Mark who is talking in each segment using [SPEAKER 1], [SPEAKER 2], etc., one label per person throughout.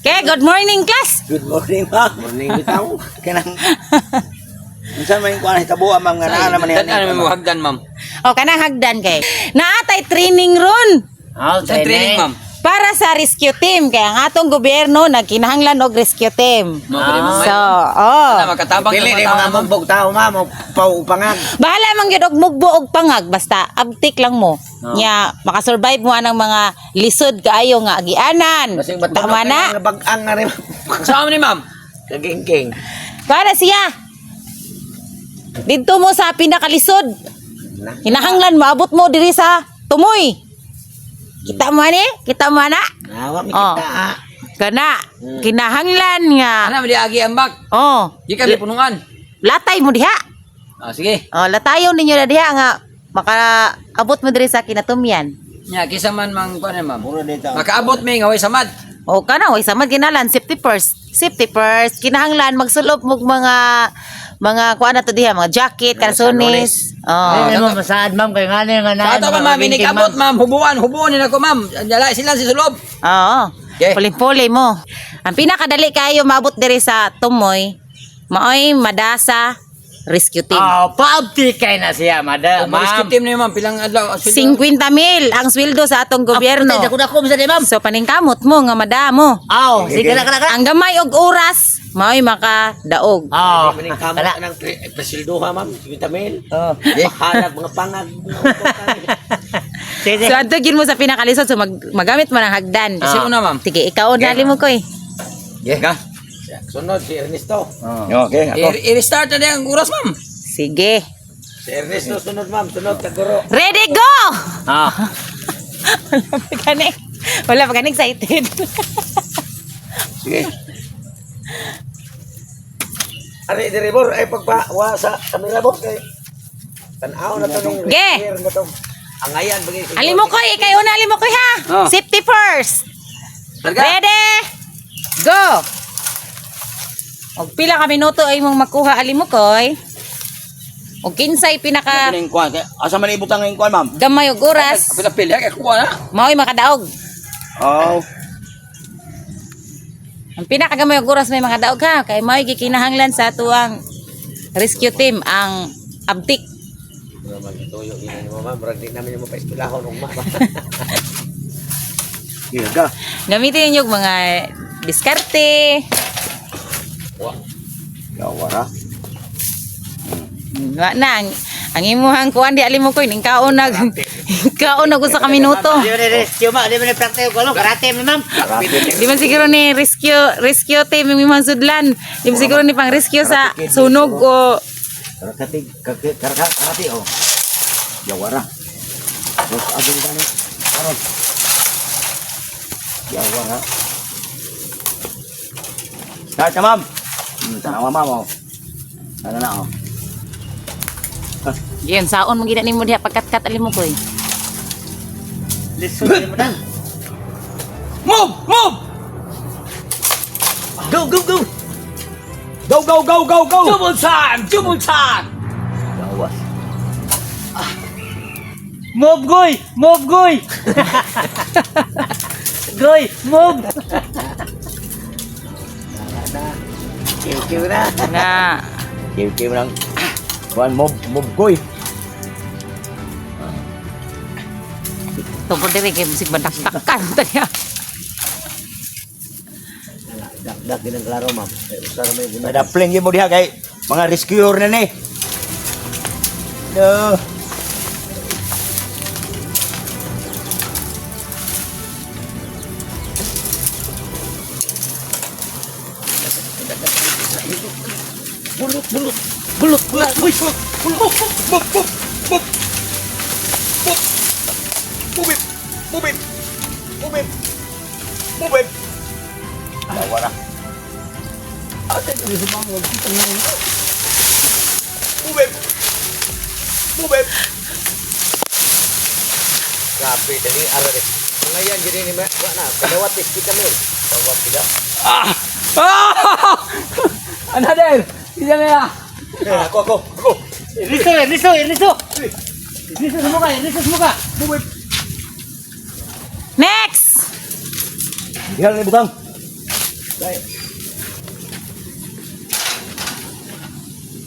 [SPEAKER 1] Okay, good morning class.
[SPEAKER 2] Good morning, ma'am. Morning bitaw. Kanang unsa man kuan hitabo ang mga nana man yan.
[SPEAKER 3] Ano mo hagdan, ma'am?
[SPEAKER 1] O kanang hagdan kay. Naatay training ron
[SPEAKER 3] Sa training, ma'am.
[SPEAKER 1] para sa rescue team kaya ang atong gobyerno nagkinahanglan og rescue team. So,
[SPEAKER 3] Ano makatabang
[SPEAKER 2] Pili ni
[SPEAKER 3] ng
[SPEAKER 2] mga
[SPEAKER 3] ma'am.
[SPEAKER 2] mugbog tao, ma'am. Pangag.
[SPEAKER 1] bahala man gyud og mugbo og pangag basta abtik lang mo. Nya makasurvive mo anang mga lisod kaayo nga agianan.
[SPEAKER 2] Basing
[SPEAKER 1] Tama na.
[SPEAKER 2] bag-ang na rin.
[SPEAKER 3] Saan ni ma'am?
[SPEAKER 2] Kagingking.
[SPEAKER 1] Para siya. Dito mo sa pinakalisod. Kinahanglan maabot mo diri sa tumoy. Kita mo ni? Kita mo na?
[SPEAKER 2] Nawa mi
[SPEAKER 1] Oh.
[SPEAKER 2] kita.
[SPEAKER 1] Kana kinahanglan nga.
[SPEAKER 3] Ano di agi ambak?
[SPEAKER 1] Oh,
[SPEAKER 3] Di kami punungan.
[SPEAKER 1] latay mo diha.
[SPEAKER 3] Sige.
[SPEAKER 1] Oh, latayon ninyo na diha nga makaabot mo diri sa kinatumyan.
[SPEAKER 3] Nya kisa man mang kuan ma'am.
[SPEAKER 2] Puro dito.
[SPEAKER 3] Makaabot mi nga way samad.
[SPEAKER 1] O kana way samad ginalan safety first. Safety first kinahanglan magsulop mo mga kuan na to diha mga jacket, kalsones. Oh.
[SPEAKER 2] Ay, mo masaad, ma'am, kay ngani nga na.
[SPEAKER 3] Ato pa ma'am, inikabot ma'am, hubuan nila ko ma'am. Dala sila si sulob.
[SPEAKER 1] Oo.
[SPEAKER 3] Okay.
[SPEAKER 1] Puli-puli mo. Ang pinakadali kayo maabot diri sa tumoy, maoy madasa rescue team.
[SPEAKER 2] Oh, paabti kay na siya, madam.
[SPEAKER 3] Kung rescue team na yun ma'am, pilang adlaw.
[SPEAKER 1] 50,000 ang sweldo sa atong gobyerno.
[SPEAKER 2] Dako sa di, ma'am.
[SPEAKER 1] So paningkamot mo nga madamo.
[SPEAKER 2] Aw, sige na kana.
[SPEAKER 1] Ang gamay og oras, maoy makadaog.
[SPEAKER 2] Oh,
[SPEAKER 4] Maning kamo ng presilduha, ma'am. Vitamin.
[SPEAKER 2] Oh.
[SPEAKER 4] Mahalag mga pangag.
[SPEAKER 2] Sige.
[SPEAKER 1] So adto gid mo sa pinakalisod so magamit man ang hagdan.
[SPEAKER 3] Kasi una ma'am.
[SPEAKER 1] Sige, ikaw na limo ko eh.
[SPEAKER 3] Ka.
[SPEAKER 4] Sunod si Ernesto.
[SPEAKER 2] Okay, ako.
[SPEAKER 3] I-restart na din ang oras ma'am.
[SPEAKER 1] Sige.
[SPEAKER 4] Si Ernesto sunod, ma'am. Sunod kaguro.
[SPEAKER 1] Ready go.
[SPEAKER 2] Ah.
[SPEAKER 1] Wala pa ganing. Wala pa ganing excited.
[SPEAKER 2] Sige.
[SPEAKER 4] Ari diribor ay pagpawa sa kamera bor kay tanaw na to nung
[SPEAKER 1] Ge.
[SPEAKER 4] repair na to. Ang ayan bagay.
[SPEAKER 1] Alimo ko kayo na alimo ko ha.
[SPEAKER 3] Oh.
[SPEAKER 1] Safety first.
[SPEAKER 3] Targa.
[SPEAKER 1] Ready? Go. Og pila ka minuto ay mong makuha alimokoy. Og kinsay pinaka
[SPEAKER 2] Kaning kuan. Asa man ibutang ng kuan, ma'am?
[SPEAKER 1] gamay og oras,
[SPEAKER 3] Pila-pila kay kuha na.
[SPEAKER 1] mao'y makadaog.
[SPEAKER 2] Oh.
[SPEAKER 1] Ang pinakagamay og oras may makadaog ha kay mao'y gikinahanglan sa tuang rescue team ang abtik.
[SPEAKER 4] Magtuyo ini mo, ma'am. Murag di namin mo pa istilahon ug ma'am.
[SPEAKER 2] Sige ka.
[SPEAKER 1] Gamitin niyo mga diskarte.
[SPEAKER 2] Gawara.
[SPEAKER 1] Wa na ang imuhang kuan di alimokoy ning kaon nag kaon nag usa ka minuto.
[SPEAKER 2] Di man rescue, ma. Di man practice ko, karate, ma'am.
[SPEAKER 1] Di man siguro ni rescue team yung imong sudlan. Di man siguro ni pang rescue sa sunog o
[SPEAKER 2] Karate, oh. Gawara. Terus abang tani. Karon. Gawara. Start na, ma'am. Tanawa, ma'am, oh. Ano na, oh.
[SPEAKER 1] Yan, saon mo gina nimo diha pagkat-kat alimokoy.
[SPEAKER 2] Listen mo na.
[SPEAKER 3] Move! Move!
[SPEAKER 2] Go, go, go.
[SPEAKER 3] Go, go, go, go, go! Double time! Double time!
[SPEAKER 2] Gawas.
[SPEAKER 5] Move, Goy! Move, Goy! Goy, move!
[SPEAKER 2] Kiw-kiw na.
[SPEAKER 1] Na
[SPEAKER 2] Kiw-kiw lang. Kuan, mob koy.
[SPEAKER 1] tungkol diri kay musik bandak-dakan tanya.
[SPEAKER 4] Dak din ang klaro, ma'am. Usara may guna.
[SPEAKER 2] Madapling mo diha kay mga rescuer na ni. No.
[SPEAKER 3] Bulot! Uy! Move!
[SPEAKER 2] Gawara.
[SPEAKER 4] Grabe, dali arare. Ngayon diri ni wa na. Kadawat is kami. Tawag kita.
[SPEAKER 3] Another! Isa na ya!
[SPEAKER 4] Ako.
[SPEAKER 5] Riso, Riso, Riso! Riso sa mukha, Riso sa mukha!
[SPEAKER 1] Next.
[SPEAKER 2] Diha ni butang.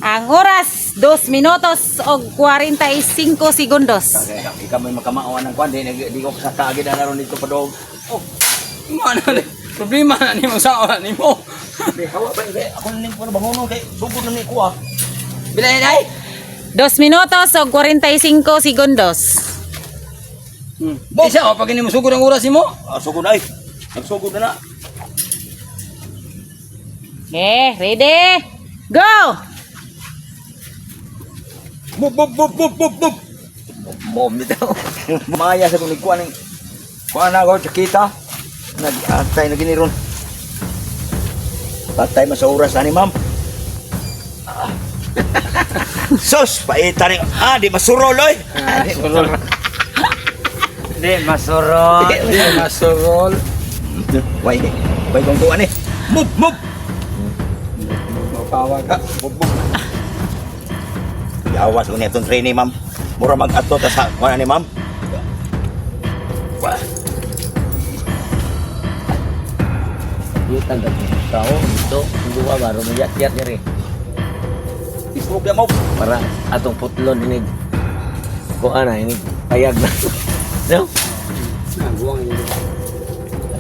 [SPEAKER 1] Ang oras 2 minutos o 45 segundos.
[SPEAKER 2] Okay, ikaw may makamaawan ng kwan, di ko sa kaagid na naroon dito pa doon.
[SPEAKER 3] Oh, mana ni problema na ni mo sa oras ni mo.
[SPEAKER 2] Di, hawa ba, ako na ko na bangunon kay sugod na ni ko ah.
[SPEAKER 3] Bilay ay.
[SPEAKER 1] 2 minutos o 45 segundos.
[SPEAKER 3] Isa o pag hindi mo sugod ang oras mo.
[SPEAKER 2] Ah, sugod na ay. Nagsugod na na.
[SPEAKER 1] Okay, ready? Go!
[SPEAKER 2] Bup, bup, bup, bup, bup, bup. Mom dito. Maya sa kunig kuan ng kuan na ako kita. Nag-antay na giniron. Patay mo sa oras na ni ma'am. Sos, paita rin. Di masurol oy.
[SPEAKER 3] Di masurol. Di masurol.
[SPEAKER 2] Why kong kuan eh. Bup, bup.
[SPEAKER 3] Mapawag ka.
[SPEAKER 2] Bup, bup. Awas ko nitong training, ma'am. Mura mag-ato ta sa kuan ni ma'am.
[SPEAKER 4] Kita gak tahu itu dua baru melihat-lihat nyeri.
[SPEAKER 2] Isbog ya mo.
[SPEAKER 4] Para atong putlon ini. Kung ana ini payag na. No?
[SPEAKER 3] Buang ini.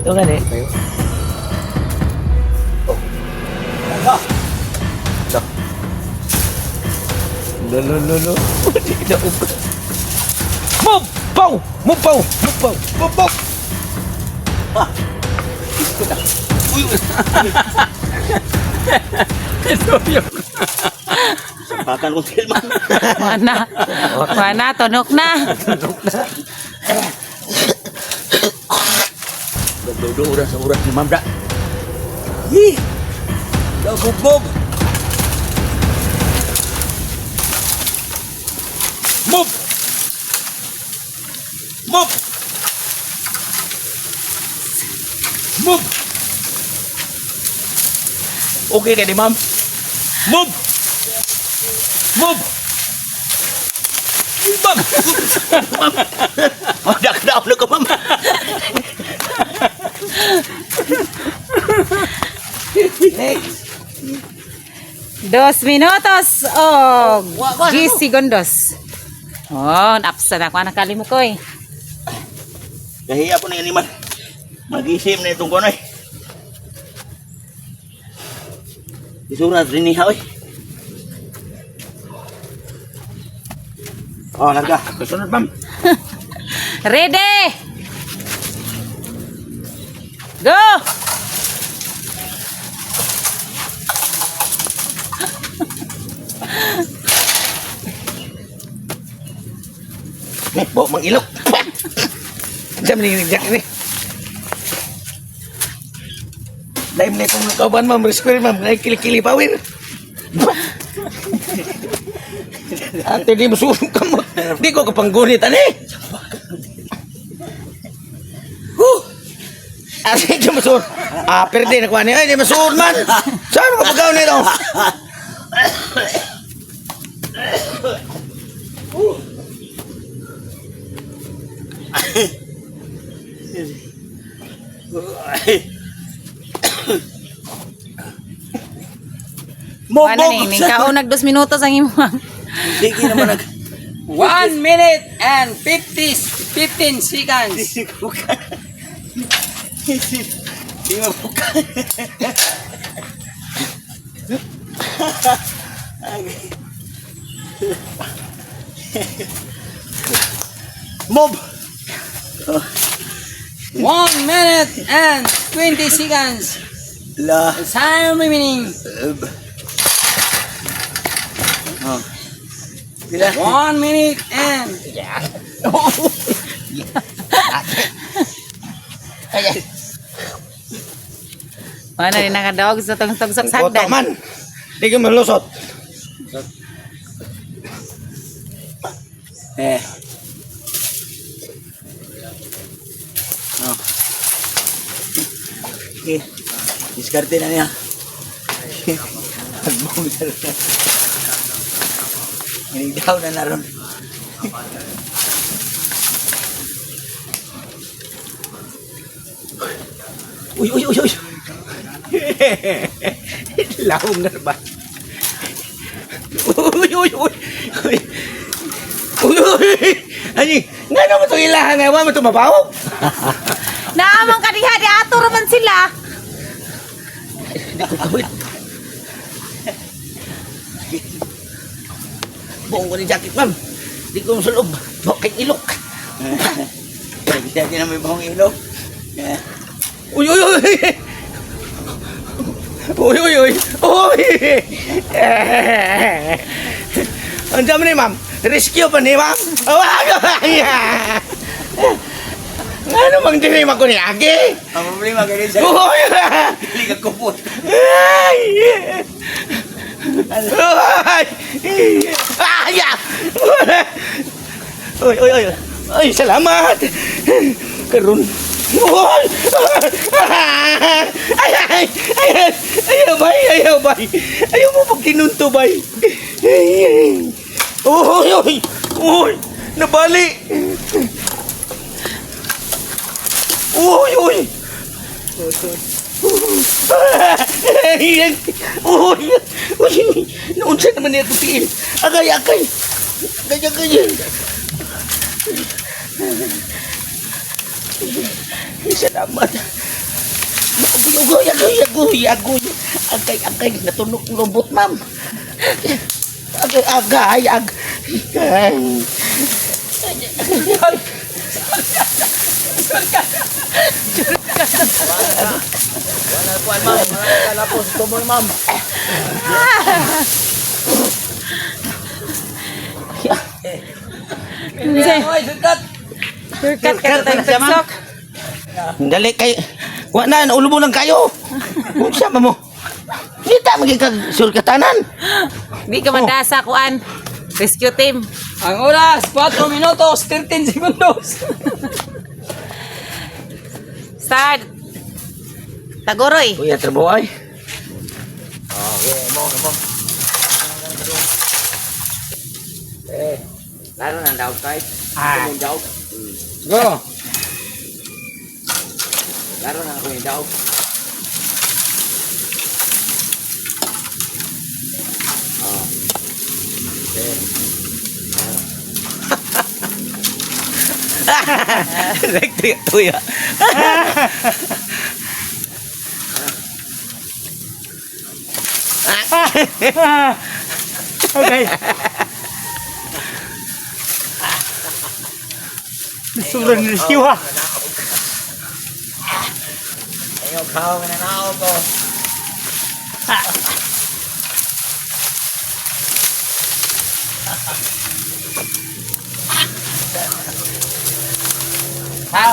[SPEAKER 4] Ito kan eh. No. Tidak upah.
[SPEAKER 2] Move! Pow! Move, pow! Move, pow! Move, pow!
[SPEAKER 3] Ito yun.
[SPEAKER 2] Sampakan kong silman.
[SPEAKER 1] Mana, tunok na.
[SPEAKER 2] Dodo udah sa oras ni ma'am da. Yee! Bug! Move! Move! Move! Okay ka di ma'am? Move! Move! Ma'am! Ma'am! Oh, dakdaw na ka ma'am.
[SPEAKER 3] Next.
[SPEAKER 1] 2 minutos o 10 segundos. Oh, napsa na ko nakalimu ko eh.
[SPEAKER 2] Kahiya po na yan man. Mag-isim na itong konoy. Isurat rin niya oy. Oh, larga. Kasunod ma'am.
[SPEAKER 1] Ready? Go!
[SPEAKER 2] Nih, bawa mangilok.
[SPEAKER 3] Jam ni jak ni. Lain ni kung kauban ma'am, respect ma'am, nay kili-kili pawin. Ate di musulong ka mo. Di ko kapanggunit ani. Ate di musul. Perde na kuan ni. Ay di musul man. Saan mo kapagaw nito?
[SPEAKER 1] Ano ni, ningkaon nag 2 minutos ang imo.
[SPEAKER 2] Sige naman nag...
[SPEAKER 3] 1 minute and 15 seconds.
[SPEAKER 2] Di mabuka. Move!
[SPEAKER 3] 1 minute and 20 seconds.
[SPEAKER 2] La...
[SPEAKER 3] Time remaining.
[SPEAKER 2] Sila.
[SPEAKER 3] 1 minute and
[SPEAKER 1] Ano ni nakadog sa tugsok
[SPEAKER 3] Kota
[SPEAKER 1] sagdan.
[SPEAKER 3] man. Di ka malusot.
[SPEAKER 2] Okay. Diskarte na niya. Agbong na rin. Hinigdaw na naroon. Uy!
[SPEAKER 3] Lahong na ba? Uy, uy, uy. Uy, uy, uy. Ani, nga naman itong ilahan nga, wala mo itong mabaw?
[SPEAKER 1] Naamang kaniha di ato raman sila.
[SPEAKER 3] Hindi ko kawit. Buong ko ni jacket, ma'am. Hindi ko masulob. Bukit ilok.
[SPEAKER 2] Hindi na may bahong ilog.
[SPEAKER 3] Uy, uy, uy. Uy, uy, uy. Uy. Andiyan mo ni, ma'am. Rescue pa ni, ma'am. Ano mang dilim ako ni Agi?
[SPEAKER 2] Ang problema ganun sa
[SPEAKER 3] Uy.
[SPEAKER 2] hindi ka kupot.
[SPEAKER 3] Ay! Ay! Ay! Uy, uy, uy. Ay, salamat. Karun. Uy! Ay, ay, ay, ayaw, bay, ayaw, bay. Ayaw mo pag kinunto, bay. Ay, ay. Uy, uy, uy, nabali. Uy, uy. Uy, uy, naunsa naman niya ito tiil. Agay, agay. Agay, agay. Salamat. Agoy, agoy, agoy, agoy. Agay, agay. Natunog lubot, ma'am. Agay, agay, agay.
[SPEAKER 2] Wala kuan ma'am, wala kalapos tumol ma'am. Oy, sukat.
[SPEAKER 1] Surkat ka tayo pagsok.
[SPEAKER 3] Dali kay wa na ulo mo lang kayo. Unsa mo? Kita maging kag sulkatanan.
[SPEAKER 1] Di ka madasa kuan. Rescue team.
[SPEAKER 2] Ang oras 4 minutos 13 segundos.
[SPEAKER 1] Start. Tagoroy.
[SPEAKER 3] Kuya trabuhay.
[SPEAKER 2] Okay, mo. Laro nang daw kay. Kumong daw.
[SPEAKER 5] Go.
[SPEAKER 2] Laro nang kumong daw.
[SPEAKER 3] Elektrik tuya.
[SPEAKER 5] Okay. Sobrang rescue ha.
[SPEAKER 2] Ayaw kao na nao ko.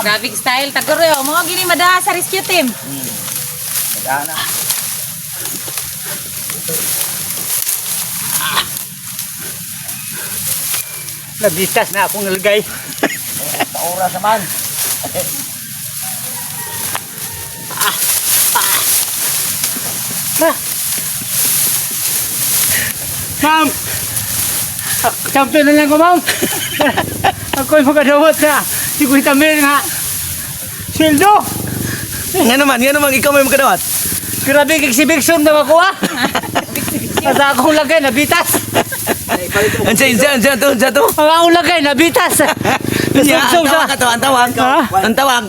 [SPEAKER 1] Graphic style. Tagoroy. Mga gini madaha sa rescue team.
[SPEAKER 2] Dana.
[SPEAKER 5] Nabitas na akong nalagay.
[SPEAKER 2] Oras naman.
[SPEAKER 5] Ma'am! Champion na lang ko, ma'am. Ako'y makadawat na 50,000 nga. Sweldo!
[SPEAKER 3] Nga naman ikaw may magkadawat.
[SPEAKER 5] Grabe exhibition na ako ah. Sa akong lagay, nabitas.
[SPEAKER 3] Ansa to.
[SPEAKER 5] Ang akong lagay, nabitas. Nasubsob sa...
[SPEAKER 3] Ang tawag.
[SPEAKER 5] Ha?
[SPEAKER 3] Ang tawag.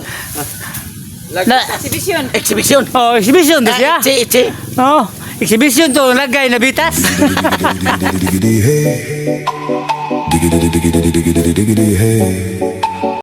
[SPEAKER 1] Exhibition.
[SPEAKER 3] Exhibition.
[SPEAKER 5] Oh, exhibition to siya.
[SPEAKER 3] Ichi.
[SPEAKER 5] Oh, exhibition to, lagay, nabitas.
[SPEAKER 6] Diggity hey. Diggity hey.